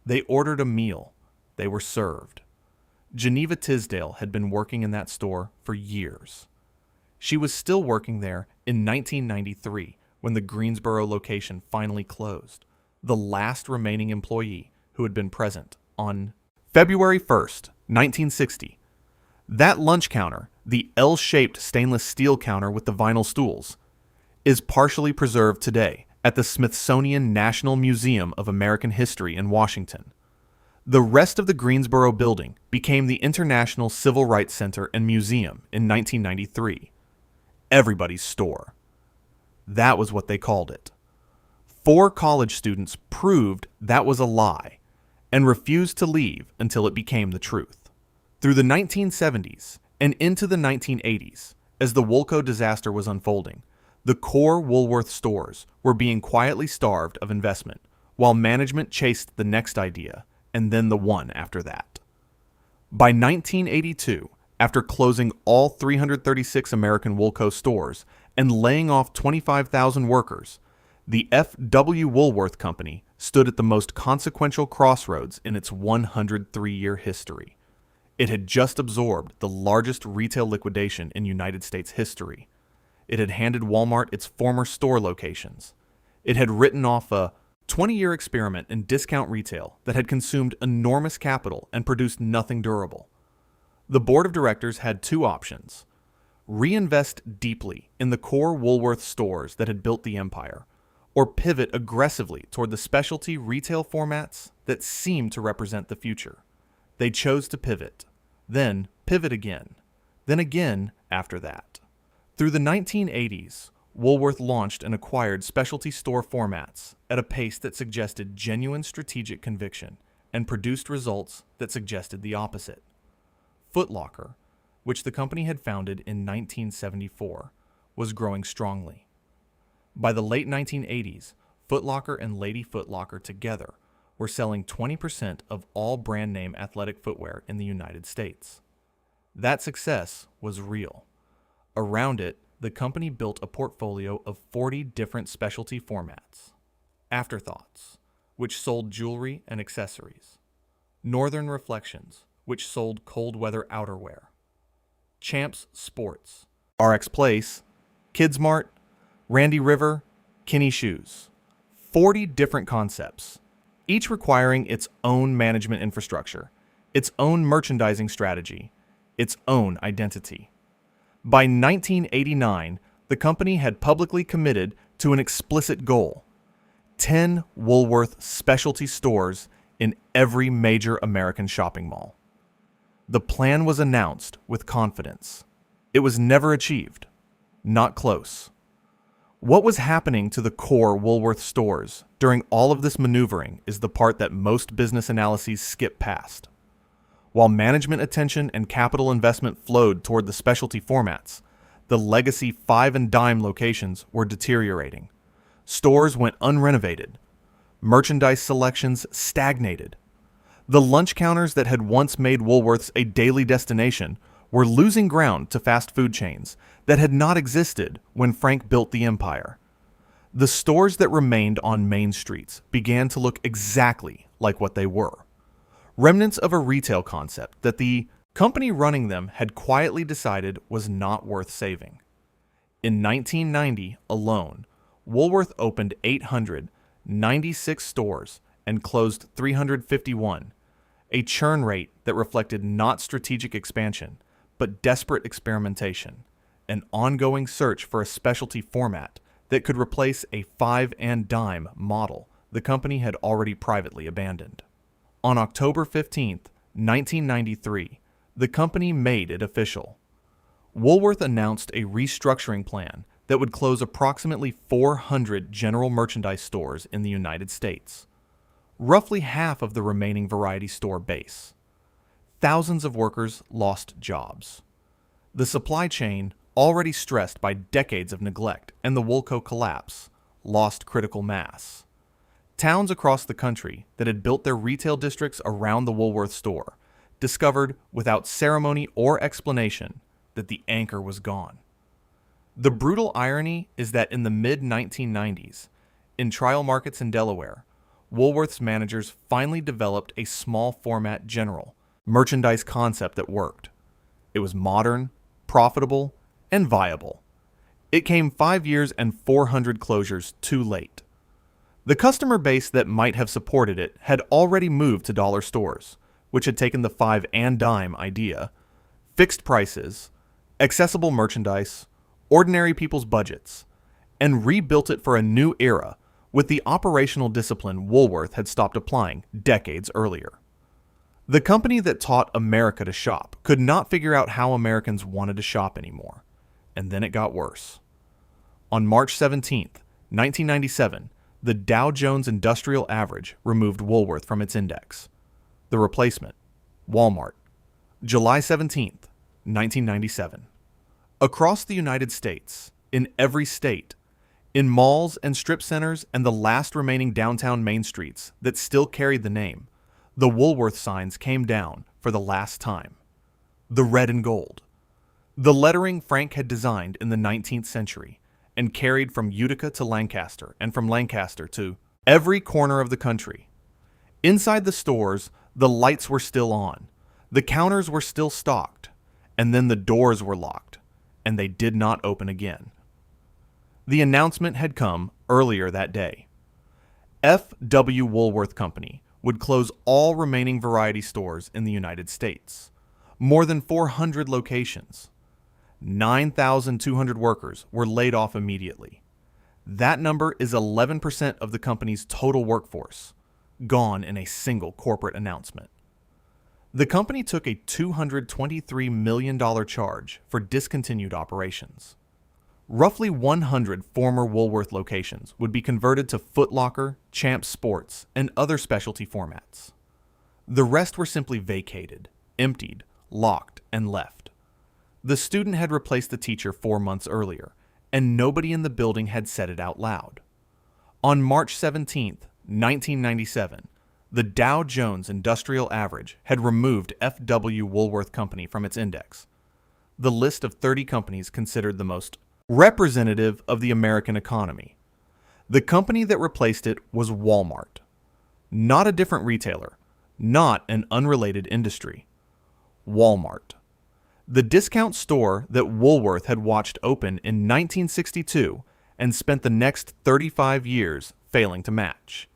They ordered a meal. They were served. Geneva Tisdale had been working in that store for years. She was still working there in 1993 when the Greensboro location finally closed, the last remaining employee who had been present on February 1st, 1960. That lunch counter the L-shaped stainless steel counter with the vinyl stools, is partially preserved today at the Smithsonian National Museum of American History in Washington. The rest of the Greensboro building became the International Civil Rights Center and Museum in 1993. Everybody's store. That was what they called it. 4 college students proved that was a lie and refused to leave until it became the truth. Through the 1970s and into the 1980s, as the Woolco disaster was unfolding, the core Woolworth stores were being quietly starved of investment, while management chased the next idea and then the one after that. By 1982, after closing all 336 American Woolco stores and laying off 25,000 workers, the F.W. Woolworth Company stood at the most consequential crossroads in its 103-year history. It had just absorbed the largest retail liquidation in United States history. It had handed Walmart its former store locations. It had written off a 20-year experiment in discount retail that had consumed enormous capital and produced nothing durable. The board of directors had 2 options: reinvest deeply in the core Woolworth stores that had built the empire, or pivot aggressively toward the specialty retail formats that seemed to represent the future. They chose to pivot, then pivot again, then again after that. Through the 1980s, Woolworth launched and acquired specialty store formats at a pace that suggested genuine strategic conviction and produced results that suggested the opposite. Foot Locker, which the company had founded in 1974, was growing strongly. By the late 1980s, Foot Locker and Lady Foot Locker together were selling 20% of all brand name athletic footwear in the United States. That success was real. Around it, the company built a portfolio of 40 different specialty formats. Afterthoughts, which sold jewelry and accessories. Northern Reflections, which sold cold weather outerwear. Champs Sports, RX Place, Kids Mart, Randy River, Kinney Shoes. 40 different concepts, each requiring its own management infrastructure, its own merchandising strategy, its own identity. By 1989, the company had publicly committed to an explicit goal: 10 Woolworth specialty stores in every major American shopping mall. The plan was announced with confidence. It was never achieved. Not close. What was happening to the core Woolworth stores during all of this maneuvering is the part that most business analyses skip past. While management attention and capital investment flowed toward the specialty formats, the legacy 5 and dime locations were deteriorating. Stores went unrenovated. Merchandise selections stagnated. The lunch counters that had once made Woolworths a daily destination were losing ground to fast food chains that had not existed when Frank built the empire. The stores that remained on main streets began to look exactly like what they were: remnants of a retail concept that the company running them had quietly decided was not worth saving. In 1990 alone, Woolworth opened 896 stores and closed 351, a churn rate that reflected not strategic expansion, but desperate experimentation, an ongoing search for a specialty format that could replace a 5 and dime model the company had already privately abandoned. On October 15, 1993, the company made it official. Woolworth announced a restructuring plan that would close approximately 400 general merchandise stores in the United States, roughly half of the remaining variety store base. Thousands of workers lost jobs. The supply chain, already stressed by decades of neglect and the Woolco collapse, lost critical mass. Towns across the country that had built their retail districts around the Woolworth store discovered, without ceremony or explanation, that the anchor was gone. The brutal irony is that in the mid-1990s, in trial markets in Delaware, Woolworth's managers finally developed a small format general merchandise concept that worked. It was modern, profitable, and viable. It came 5 years and 400 closures too late. The customer base that might have supported it had already moved to dollar stores, which had taken the 5 and dime idea, fixed prices, accessible merchandise, ordinary people's budgets, and rebuilt it for a new era with the operational discipline Woolworth had stopped applying decades earlier. The company that taught America to shop could not figure out how Americans wanted to shop anymore, and then it got worse. On March 17th, 1997, the Dow Jones Industrial Average removed Woolworth from its index. The replacement, Walmart. July 17th, 1997. Across the United States, in every state, in malls and strip centers and the last remaining downtown main streets that still carried the name, the Woolworth signs came down for the last time. The red and gold. The lettering Frank had designed in the 19th century and carried from Utica to Lancaster and from Lancaster to every corner of the country. Inside the stores, the lights were still on, the counters were still stocked, and then the doors were locked, and they did not open again. The announcement had come earlier that day. F.W. Woolworth Company would close all remaining variety stores in the United States. More than 400 locations. 9,200 workers were laid off immediately. That number is 11% of the company's total workforce, gone in a single corporate announcement. The company took a $223 million charge for discontinued operations. Roughly 100 former Woolworth locations would be converted to Foot Locker, Champs Sports, and other specialty formats. The rest were simply vacated, emptied, locked, and left. The student had replaced the teacher 4 months earlier, and nobody in the building had said it out loud. On March 17, 1997, the Dow Jones Industrial Average had removed F.W. Woolworth Company from its index. The list of 30 companies considered the most representative of the American economy. The company that replaced it was Walmart. Not a different retailer, not an unrelated industry. Walmart. The discount store that Woolworth had watched open in 1962 and spent the next 35 years failing to match.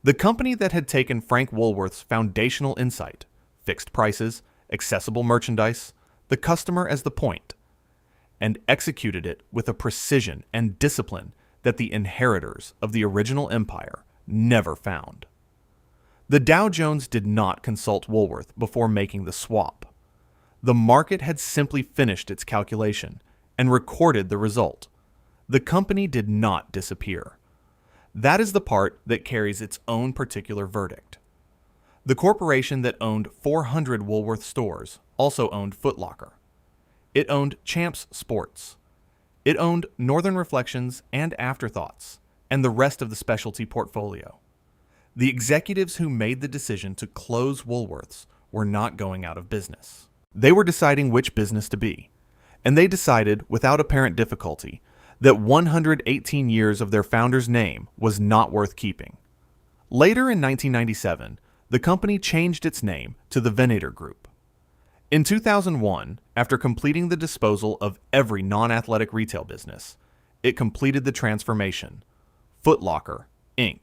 The company that had taken Frank Woolworth's foundational insight, fixed prices, accessible merchandise, the customer as the point, and executed it with a precision and discipline that the inheritors of the original empire never found. The Dow Jones did not consult Woolworth before making the swap. The market had simply finished its calculation and recorded the result. The company did not disappear. That is the part that carries its own particular verdict. The corporation that owned 400 Woolworth stores also owned Foot Locker. It owned Champs Sports. It owned Northern Reflections and Afterthoughts, and the rest of the specialty portfolio. The executives who made the decision to close Woolworths were not going out of business. They were deciding which business to be, and they decided, without apparent difficulty, that 118 years of their founder's name was not worth keeping. Later in 1997, the company changed its name to the Venator Group. In 2001, after completing the disposal of every non-athletic retail business, it completed the transformation. Foot Locker, Inc.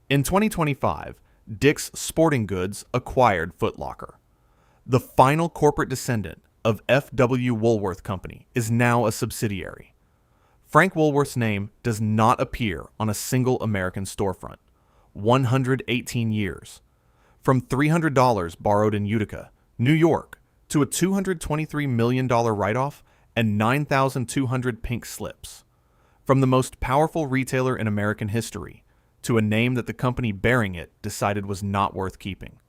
In 2025, Dick's Sporting Goods acquired Foot Locker. The final corporate descendant of F.W. Woolworth Company is now a subsidiary. Frank Woolworth's name does not appear on a single American storefront. 118 years. From $300 borrowed in Utica, New York, to a $223 million write-off and 9,200 pink slips. From the most powerful retailer in American history, to a name that the company bearing it decided was not worth keeping.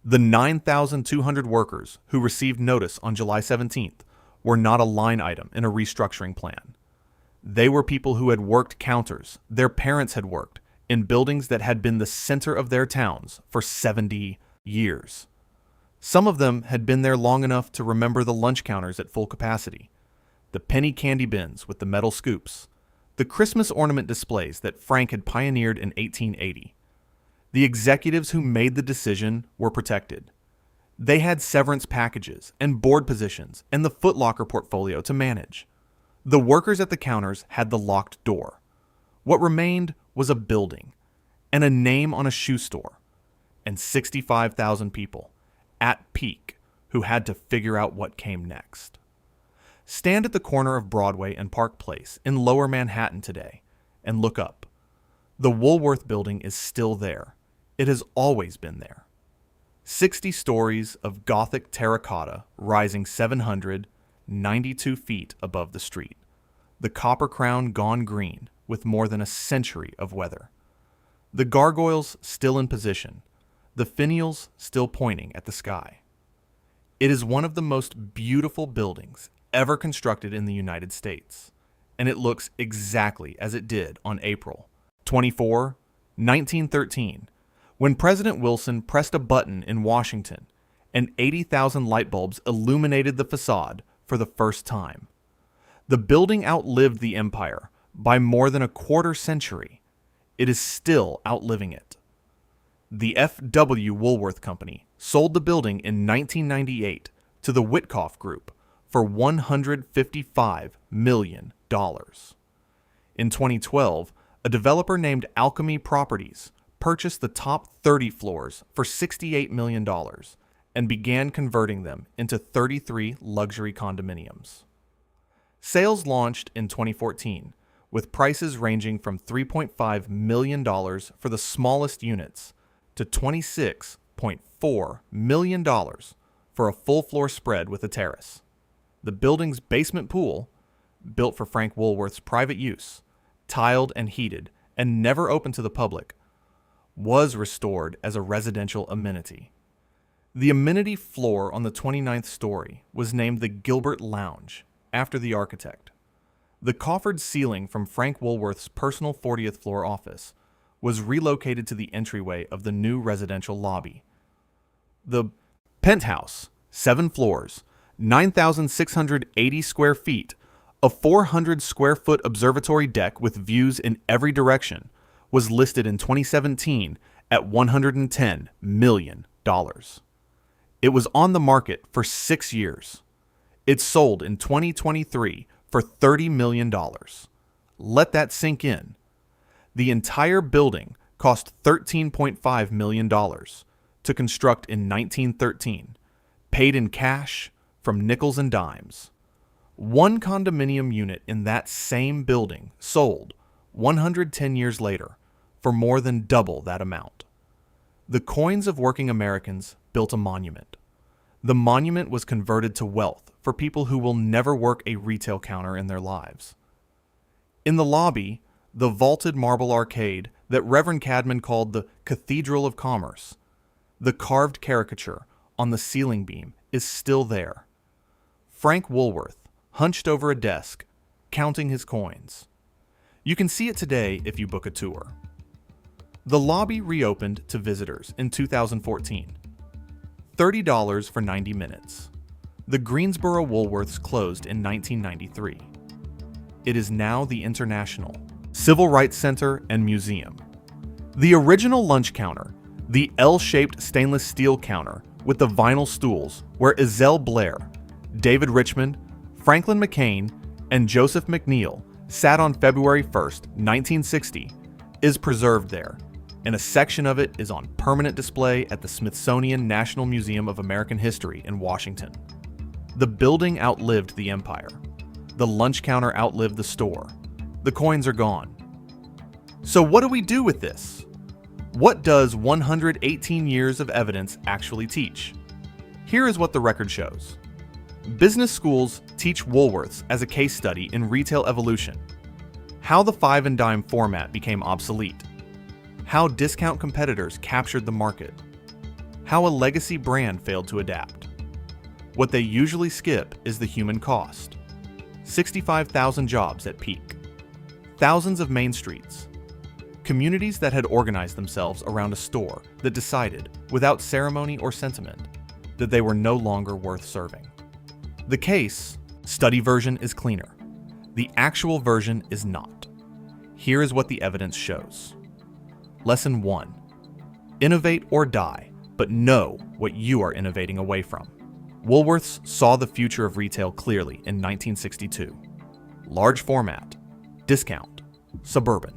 The 9,200 workers who received notice on July 17th were not a line item in a restructuring plan. They were people who had worked counters, their parents had worked, in buildings that had been the center of their towns for 70 years. Some of them had been there long enough to remember the lunch counters at full capacity, the penny candy bins with the metal scoops, the Christmas ornament displays that Frank had pioneered in 1880. The executives who made the decision were protected. They had severance packages and board positions and the Foot Locker portfolio to manage. The workers at the counters had the locked door. What remained was a building and a name on a shoe store and 65,000 people at peak who had to figure out what came next. Stand at the corner of Broadway and Park Place in Lower Manhattan today and look up. The Woolworth Building is still there. It has always been there. 60 stories of Gothic terracotta rising 792 feet above the street. The copper crown gone green with more than a century of weather. The gargoyles still in position. The finials still pointing at the sky. It is one of the most beautiful buildings ever constructed in the United States, and it looks exactly as it did on April 24, 1913, when President Wilson pressed a button in Washington and 80,000 light bulbs illuminated the facade for the first time. The building outlived the empire by more than a quarter century. It is still outliving it. The F.W. Woolworth Company sold the building in 1998 to the Woolco Group for $155 million. In 2012, a developer named Alchemy Properties purchased the top 30 floors for $68 million and began converting them into 33 luxury condominiums. Sales launched in 2014, with prices ranging from $3.5 million for the smallest units to $26.4 million for a full-floor spread with a terrace. The building's basement pool, built for Frank Woolworth's private use, tiled and heated, and never open to the public, was restored as a residential amenity. The amenity floor on the 29th story was named the Gilbert Lounge, after the architect. The coffered ceiling from Frank Woolworth's personal 40th floor office was relocated to the entryway of the new residential lobby. The penthouse, 7 floors, 9,680 square feet, a 400 square foot observatory deck with views in every direction, was listed in 2017 at $110 million. It was on the market for 6 years. It sold in 2023 for $30 million. Let that sink in. The entire building cost $13.5 million to construct in 1913, paid in cash from nickels and dimes. One condominium unit in that same building sold 110 years later for more than double that amount. The coins of working Americans built a monument. The monument was converted to wealth for people who will never work a retail counter in their lives. In the lobby, the vaulted marble arcade that Reverend Cadman called the Cathedral of Commerce, the carved caricature on the ceiling beam is still there. Frank Woolworth, hunched over a desk, counting his coins. You can see it today if you book a tour. The lobby reopened to visitors in 2014. $30 for 90 minutes. The Greensboro Woolworths closed in 1993. It is now the International Civil Rights Center and Museum. The original lunch counter, the L-shaped stainless steel counter with the vinyl stools where Ezell Blair, David Richmond, Franklin McCain, and Joseph McNeil sat on February 1st, 1960, is preserved there, and a section of it is on permanent display at the Smithsonian National Museum of American History in Washington. The building outlived the empire. The lunch counter outlived the store. The coins are gone. So what do we do with this? What does 118 years of evidence actually teach? Here is what the record shows. Business schools teach Woolworths as a case study in retail evolution. How the 5 and dime format became obsolete. How discount competitors captured the market. How a legacy brand failed to adapt. What they usually skip is the human cost. 65,000 jobs at peak. Thousands of main streets. Communities that had organized themselves around a store that decided, without ceremony or sentiment, that they were no longer worth serving. The case, study version, is cleaner. The actual version is not. Here is what the evidence shows. Lesson 1. Innovate or die, but know what you are innovating away from. Woolworths saw the future of retail clearly in 1962. Large format, discount, suburban.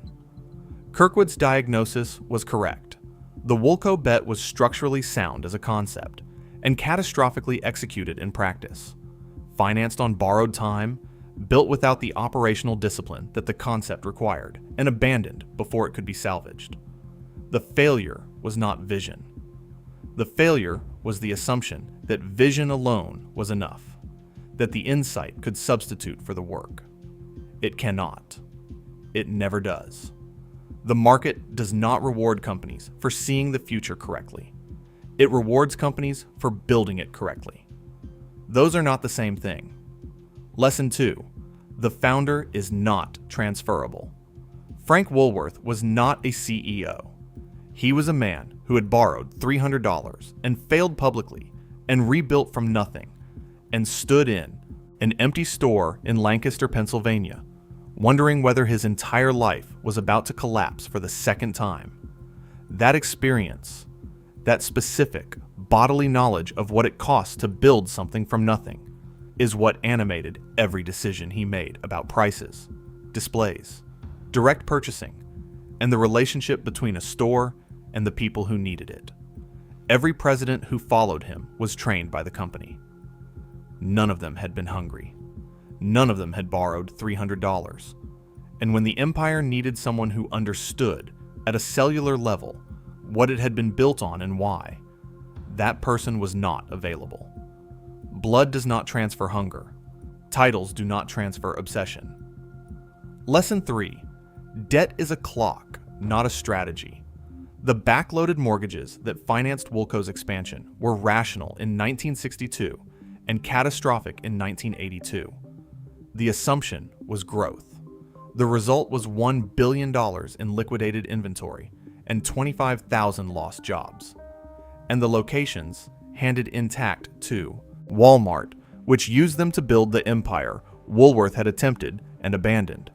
Kirkwood's diagnosis was correct. The Woolco bet was structurally sound as a concept and catastrophically executed in practice. financed on borrowed time, built without the operational discipline that the concept required, and abandoned before it could be salvaged. The failure was not vision. The failure was the assumption that vision alone was enough, that the insight could substitute for the work. It cannot. It never does. The market does not reward companies for seeing the future correctly. It rewards companies for building it correctly. Those are not the same thing. Lesson 2. The founder is not transferable. Frank Woolworth was not a CEO. He was a man who had borrowed $300 and failed publicly and rebuilt from nothing and stood in an empty store in Lancaster, Pennsylvania, wondering whether his entire life was about to collapse for the second time. That experience, that specific bodily knowledge of what it costs to build something from nothing, is what animated every decision he made about prices, displays, direct purchasing, and the relationship between a store and the people who needed it. Every president who followed him was trained by the company. None of them had been hungry. None of them had borrowed $300. And when the empire needed someone who understood, at a cellular level, what it had been built on and why, that person was not available. Blood does not transfer hunger. Titles do not transfer obsession. Lesson 3. Debt is a clock, not a strategy. The backloaded mortgages that financed Woolco's expansion were rational in 1962 and catastrophic in 1982. The assumption was growth. The result was $1 billion in liquidated inventory and 25,000 lost jobs. And the locations handed intact to Walmart, which used them to build the empire Woolworth had attempted and abandoned.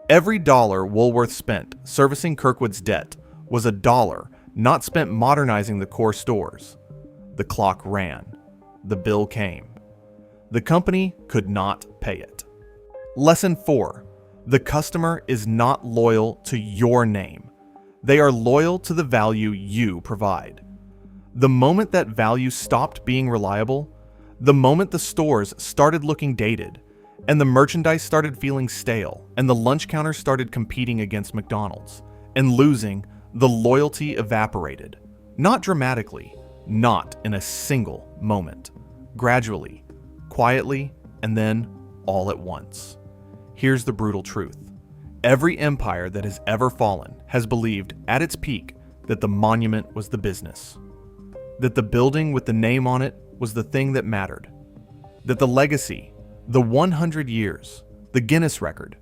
Every dollar Woolworth spent servicing Kirkwood's debt was a dollar not spent modernizing the core stores. The clock ran. The bill came. The company could not pay it. Lesson 4. The customer is not loyal to your name. They are loyal to the value you provide. The moment that value stopped being reliable, the moment the stores started looking dated, and the merchandise started feeling stale, and the lunch counter started competing against McDonald's, and losing, the loyalty evaporated. Not dramatically, not in a single moment. Gradually, quietly, and then all at once. Here's the brutal truth. Every empire that has ever fallen has believed, at its peak, that the monument was the business. That the building with the name on it was the thing that mattered. That the legacy, the 100 years, the Guinness record,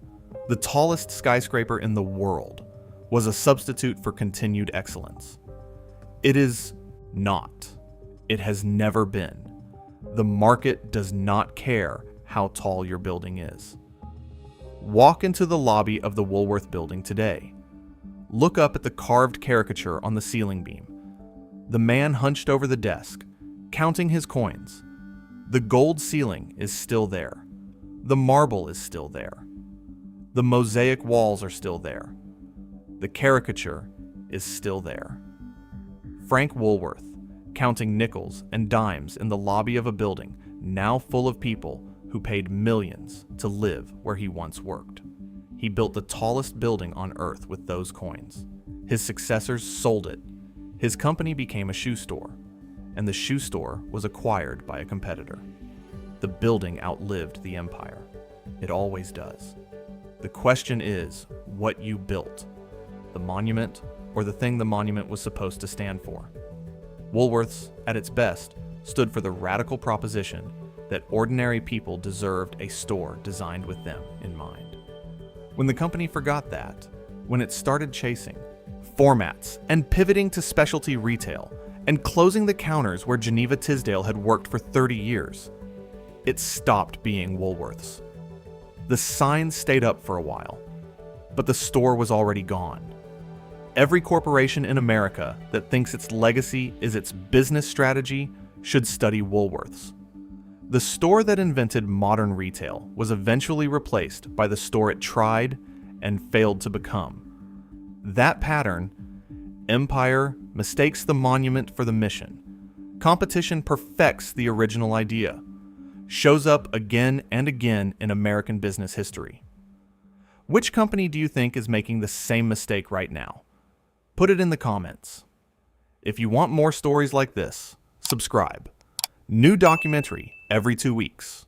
the tallest skyscraper in the world, was a substitute for continued excellence. It is not. It has never been. The market does not care how tall your building is. Walk into the lobby of the Woolworth Building today. Look up at the carved caricature on the ceiling beam. The man hunched over the desk, counting his coins. The gold ceiling is still there. The marble is still there. The mosaic walls are still there. The caricature is still there. Frank Woolworth, counting nickels and dimes in the lobby of a building now full of people who paid millions to live where he once worked. He built the tallest building on earth with those coins. His successors sold it. His company became a shoe store, and the shoe store was acquired by a competitor. The building outlived the empire. It always does. The question is what you built, the monument or the thing the monument was supposed to stand for. Woolworth's, at its best, stood for the radical proposition that ordinary people deserved a store designed with them in mind. When the company forgot that, when it started chasing formats and pivoting to specialty retail and closing the counters where Geneva Tisdale had worked for 30 years, it stopped being Woolworth's. The sign stayed up for a while, but the store was already gone. Every corporation in America that thinks its legacy is its business strategy should study Woolworth's. The store that invented modern retail was eventually replaced by the store it tried and failed to become. That pattern, empire mistakes the monument for the mission. Competition perfects the original idea. shows up again and again in American business history. Which company do you think is making the same mistake right now? Put it in the comments. If you want more stories like this, subscribe. New documentary every 2 weeks.